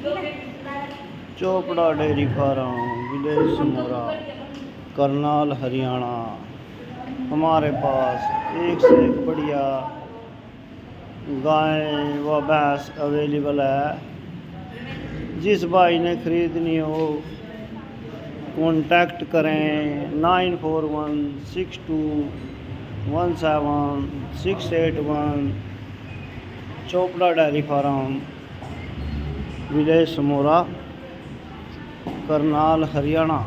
Chopra dairy farm, village Samora, Karnal Haryana. हमारे पास एक से एक बढ़िया गाय व भैंस अवेलेबल है। जिस भाई ने खरीदनी हो कॉन्टैक्ट करें 9416217681। Chopra dairy farm, village Samora, Karnal Haryana.